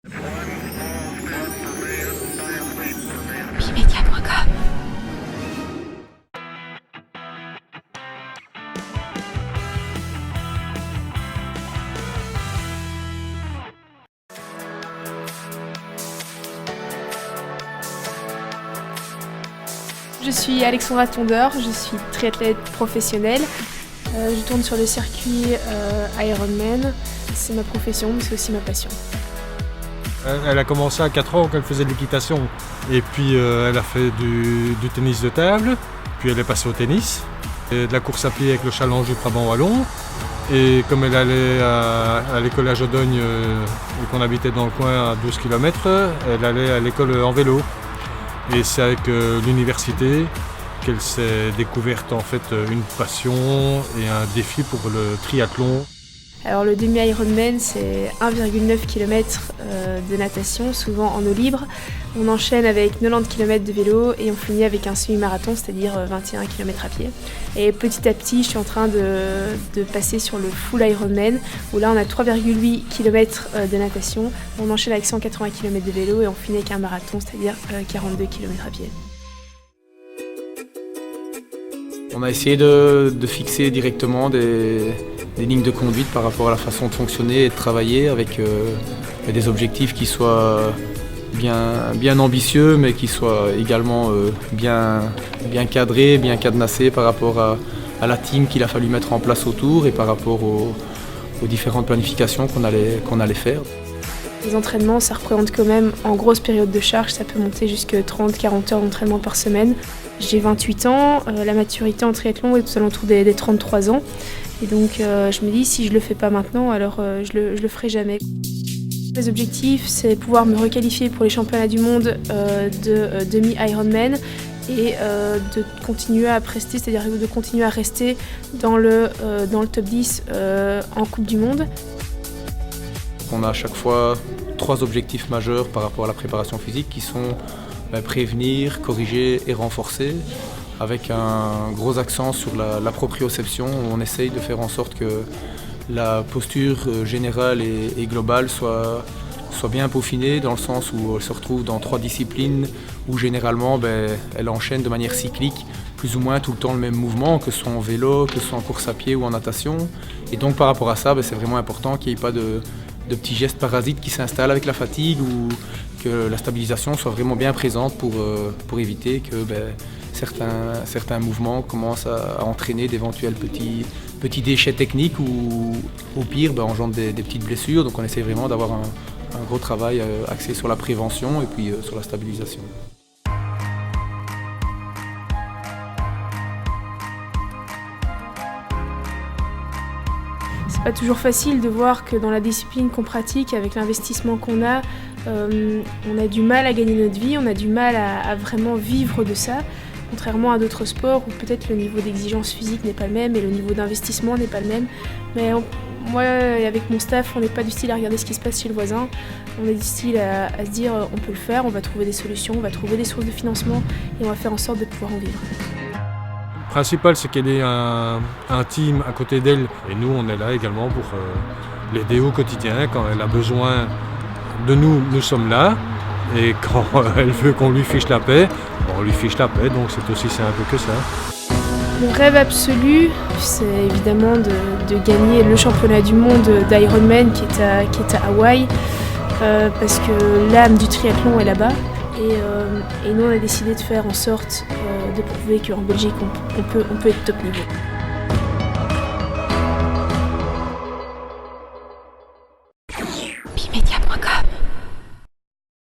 Bimedia.com. Je suis Alexandra Tondeur, je suis triathlète professionnelle. Je tourne sur le circuit Ironman. C'est ma profession, mais c'est aussi ma passion. Elle a commencé à 4 ans quand elle faisait de l'équitation. Et puis elle a fait du tennis de table, puis elle est passée au tennis. Et de la course à pied avec le challenge du Brabant Wallon. Et comme elle allait à l'école à Jodogne et qu'on habitait dans le coin à 12 km, elle allait à l'école en vélo. Et c'est avec l'université qu'elle s'est découverte en fait une passion et un défi pour le triathlon. Alors le demi-Ironman, c'est 1,9 km de natation, souvent en eau libre. On enchaîne avec 90 km de vélo et on finit avec un semi-marathon, c'est-à-dire 21 km à pied. Et petit à petit, je suis en train de passer sur le full Ironman, où là on a 3,8 km de natation. On enchaîne avec 180 km de vélo et on finit avec un marathon, c'est-à-dire 42 km à pied. On a essayé de fixer directement des lignes de conduite par rapport à la façon de fonctionner et de travailler avec des objectifs qui soient bien ambitieux mais qui soient également bien cadrés, bien cadenassés par rapport à la team qu'il a fallu mettre en place autour et par rapport aux différentes planifications qu'on allait faire. Les entraînements, ça représente quand même en grosse période de charge, ça peut monter jusqu'à 30-40 heures d'entraînement par semaine. J'ai 28 ans, la maturité en triathlon est aux alentours des 33 ans. Et donc je me dis, si je le fais pas maintenant, alors je le ferai jamais. Les objectifs, c'est pouvoir me requalifier pour les championnats du monde de demi-Ironman et de continuer à prester, c'est-à-dire de continuer à rester dans le top 10 en Coupe du Monde. On a à chaque fois 3 objectifs majeurs par rapport à la préparation physique qui sont prévenir, corriger et renforcer, avec un gros accent sur la proprioception où on essaye de faire en sorte que la posture générale et globale soit bien peaufinée dans le sens où elle se retrouve dans 3 disciplines où généralement elle enchaîne de manière cyclique plus ou moins tout le temps le même mouvement, que ce soit en vélo, que ce soit en course à pied ou en natation. Et donc par rapport à ça, c'est vraiment important qu'il n'y ait pas de petits gestes parasites qui s'installent avec la fatigue ou que la stabilisation soit vraiment bien présente pour éviter que certains mouvements commencent à entraîner d'éventuels petits déchets techniques ou au pire engendrent des petites blessures. Donc on essaie vraiment d'avoir un gros travail axé sur la prévention et puis sur la stabilisation. C'est pas toujours facile de voir que dans la discipline qu'on pratique, avec l'investissement qu'on a, on a du mal à gagner notre vie, on a du mal à vraiment vivre de ça, contrairement à d'autres sports où peut-être le niveau d'exigence physique n'est pas le même et le niveau d'investissement n'est pas le même. Mais moi, avec mon staff, on n'est pas du style à regarder ce qui se passe chez le voisin, on est du style à se dire on peut le faire, on va trouver des solutions, on va trouver des sources de financement et on va faire en sorte de pouvoir en vivre. Le principal, c'est qu'elle ait un team à côté d'elle. Et nous, on est là également pour l'aider au quotidien. Quand elle a besoin de nous, nous sommes là. Et quand elle veut qu'on lui fiche la paix, on lui fiche la paix. Donc c'est aussi simple que ça. Mon rêve absolu, c'est évidemment de gagner le championnat du monde d'Ironman qui est à Hawaï. Parce que l'âme du triathlon est là-bas. Et nous, on a décidé de faire en sorte de prouver qu'en Belgique, on peut être top niveau.